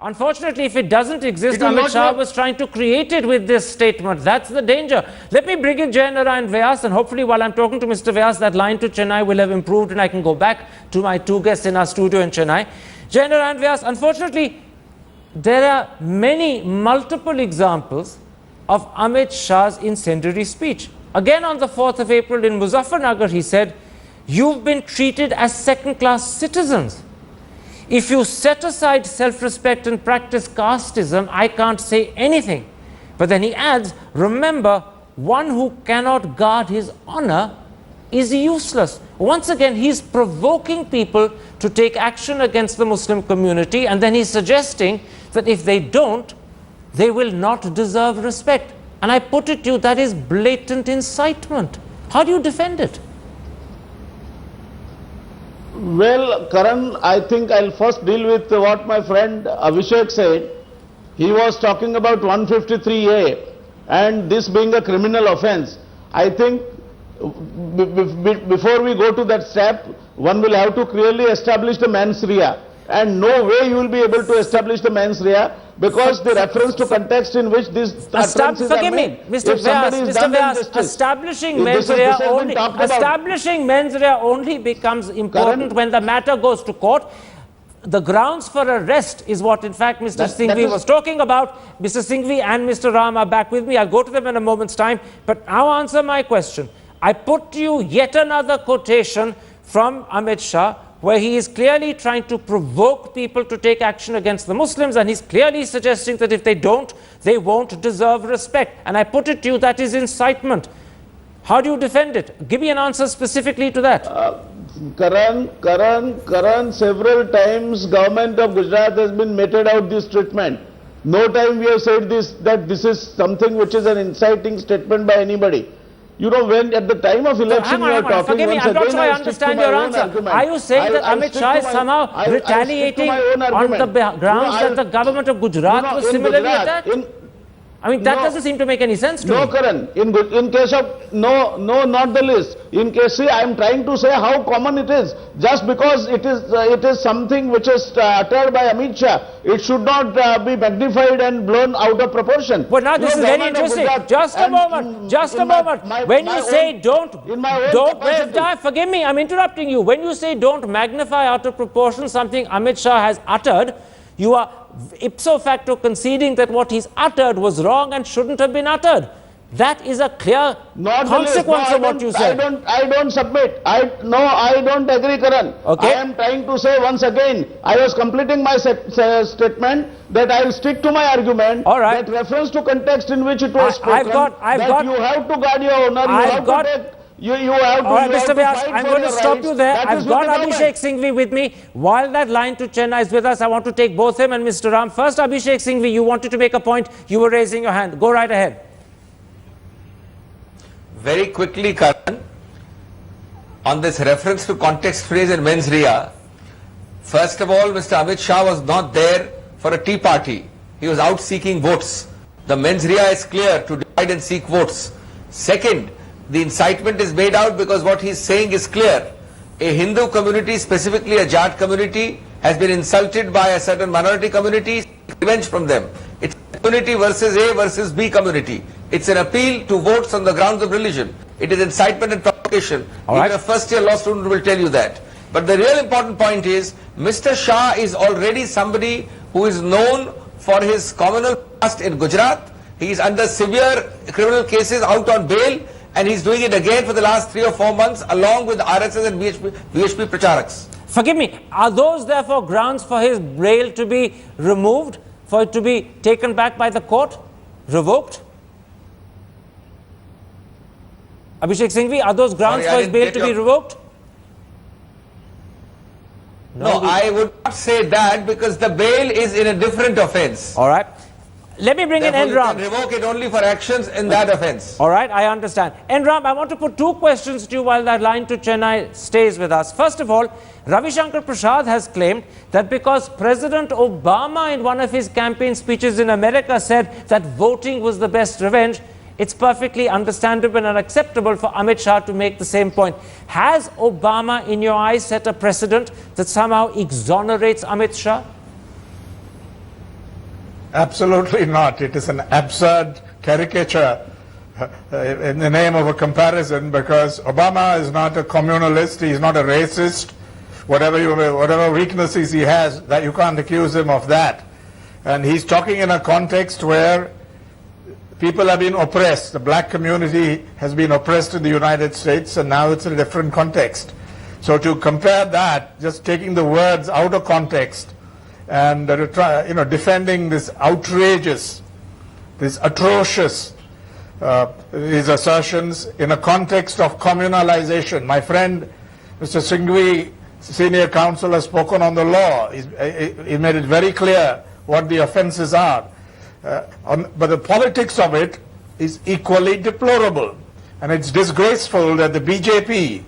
Unfortunately, if it doesn't exist, Amit Shah was trying to create it with this statement. That's the danger. Let me bring in Jay Narayan Vyas, and hopefully while I'm talking to Mr. Vyas, that line to Chennai will have improved and I can go back to my two guests in our studio in Chennai. Jay Narayan Vyas, unfortunately, there are multiple examples of Amit Shah's incendiary speech. Again, on the 4th of April in Muzaffarnagar, he said, "You've been treated as second-class citizens. If you set aside self-respect and practice casteism, I can't say anything." But then he adds, "Remember, one who cannot guard his honor is useless." Once again, he's provoking people to take action against the Muslim community, and then he's suggesting that if they don't, they will not deserve respect. And I put it to you, that is blatant incitement. How do you defend it? Well, Karan, I think I'll first deal with what my friend Abhishek said. He was talking about 153A and this being a criminal offence. I think before we go to that step, one will have to clearly establish the mens rea. And no way you will be able to establish the mens rea, because the reference to context in which these utterances are made. Mr. Vyas, establishing mens rea only becomes important when the matter goes to court. The grounds for arrest is what, in fact, Mr. Singhvi was talking about. Mr. Singhvi and Mr. Ram are back with me. I'll go to them in a moment's time. But now answer my question. I put to you yet another quotation from Amit Shah, where he is clearly trying to provoke people to take action against the Muslims, and he's clearly suggesting that if they don't, they won't deserve respect. And I put it to you, that is incitement. How do you defend it? Give me an answer specifically to that. Karan, several times government of Gujarat has been meted out this treatment. No time we have said that this is something which is an inciting statement by anybody. You know, when at the time of election you are talking, forgive me, I'm not sure I understand your answer. Are you saying that Amit Shah is somehow retaliating on the grounds that the government of Gujarat was similarly attacked? I mean, that doesn't seem to make any sense to me. No, Karan. In case of, no, not the list. In case, see, I am trying to say how common it is. Just because it is something which is uttered by Amit Shah, it should not be magnified and blown out of proportion. But now this is very interesting. Just a moment. When you say forgive me, I'm interrupting you. When you say don't magnify out of proportion something Amit Shah has uttered, you are ipso facto conceding that what he's uttered was wrong and shouldn't have been uttered. That is a clear consequence of what you said. I don't submit. I don't agree, Karan. Okay. I am trying to say once again, I was completing my statement that I will stick to my argument. All right. That reference to context in which it was spoken, you have to guard your honor, you have to All right, Mr. Vyas, I'm going to stop you there. I've got Abhishek Singhvi with me. While that line to Chennai is with us, I want to take both him and Mr. Ram. First, Abhishek Singhvi, you wanted to make a point. You were raising your hand. Go right ahead. Very quickly, Karan, on this reference to context phrase and mens rea, first of all, Mr. Amit Shah was not there for a tea party. He was out seeking votes. The mens rea is clear, to divide and seek votes. Second, the incitement is made out because what he's saying is clear. A Hindu community, specifically a Jat community, has been insulted by a certain minority community, revenge from them. It's community versus A versus B community. It's an appeal to votes on the grounds of religion. It is incitement and provocation. Even a first-year law student will tell you that. But the real important point is, Mr. Shah is already somebody who is known for his communal past in Gujarat. He is under severe criminal cases, out on bail, and he's doing it again for the last 3 or 4 months along with RSS and VHP Pracharaks. Forgive me, are those therefore grounds for his bail to be removed, for it to be taken back by the court, revoked? Abhishek Singhvi, are those grounds for his bail to be revoked? No, I would not say that, because the bail is in a different offence. All right. Let me bring in Enram. You can revoke it only for actions in that offence. All right, I understand. Enram, I want to put two questions to you while that line to Chennai stays with us. First of all, Ravi Shankar Prasad has claimed that because President Obama in one of his campaign speeches in America said that voting was the best revenge, it's perfectly understandable and acceptable for Amit Shah to make the same point. Has Obama, in your eyes, set a precedent that somehow exonerates Amit Shah? Karan, Karan, Karan, several times government of Gujarat has been meted out this treatment. No time we have said that this is something which is an inciting statement by anybody. You know, when at the time of election you are talking, one will have to clearly establish the mens rea. Absolutely not. It is an absurd caricature in the name of a comparison, because Obama is not a communalist, he is not a racist. Whatever weaknesses he has, that you can't accuse him of that. And he's talking in a context where people have been oppressed. The black community has been oppressed in the United States, and now it's in a different context. So to compare that, just taking the words out of context and defending this outrageous, this atrocious, his assertions in a context of communalization. My friend, Mr. Singhvi, senior counsel, has spoken on the law. He made it very clear what the offenses are. But the politics of it is equally deplorable. And it's disgraceful that the BJP,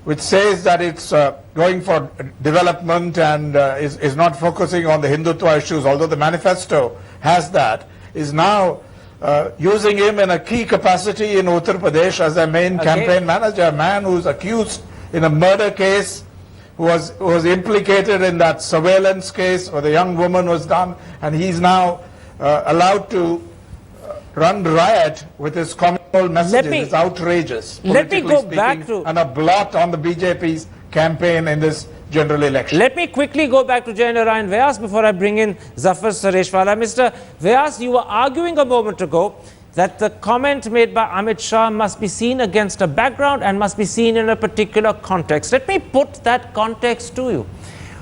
which says that it's going for development and is not focusing on the Hindutva issues, although the manifesto has that, is now using him in a key capacity in Uttar Pradesh as their main campaign manager, a man who's accused in a murder case, who was implicated in that surveillance case where the young woman was done, and he's now allowed to run riot with his communal messages. It's outrageous. Let me go back to... and a blot on the BJP's campaign in this general election. Let me quickly go back to Jai Narayan Vyas before I bring in Zafar Sareshwala. Mr. Vyas, you were arguing a moment ago that the comment made by Amit Shah must be seen against a background and must be seen in a particular context. Let me put that context to you.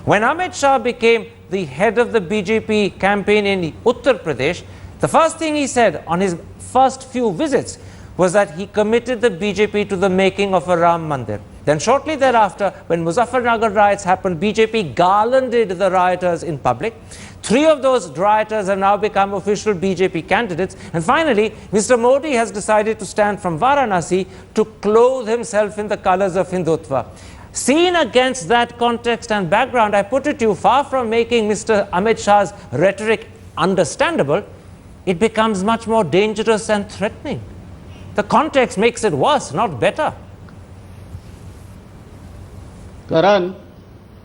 When Amit Shah became the head of the BJP campaign in Uttar Pradesh, the first thing he said on his first few visits was that he committed the BJP to the making of a Ram Mandir. Then shortly thereafter, when Muzaffarnagar riots happened, BJP garlanded the rioters in public. 3 of those rioters have now become official BJP candidates. And finally, Mr. Modi has decided to stand from Varanasi to clothe himself in the colors of Hindutva. Seen against that context and background, I put it to you, far from making Mr. Amit Shah's rhetoric understandable, it becomes much more dangerous and threatening. The context makes it worse, not better. Karan,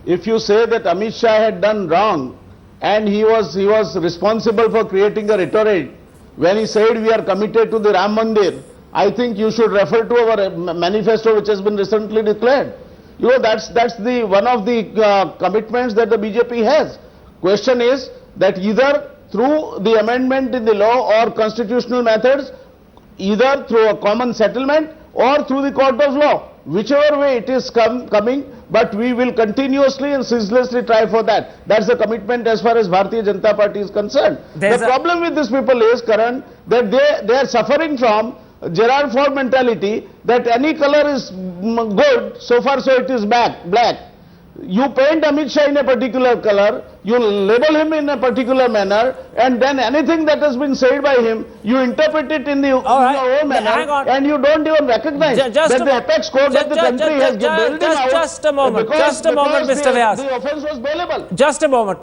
if you say that Amit Shah had done wrong and he was responsible for creating a rhetoric when he said we are committed to the Ram Mandir, I think you should refer to our manifesto which has been recently declared. You know, that's the one of the commitments that the BJP has. Question is that either through the amendment in the law or constitutional methods, either through a common settlement or through the court of law, whichever way it is coming, but we will continuously and ceaselessly try for that. That's the commitment as far as Bharatiya Janata Party is concerned. The problem with these people is, Karan, that they are suffering from Gerard Ford mentality that any color is good, so far so it is black. You paint Amit Shah in a particular color, you label him in a particular manner, and then anything that has been said by him, you interpret it in your own manner, and you don't even recognize that the apex court of the country has bailed him out. Just a moment, Mr. Vyas. The offence was bailable. Just a moment.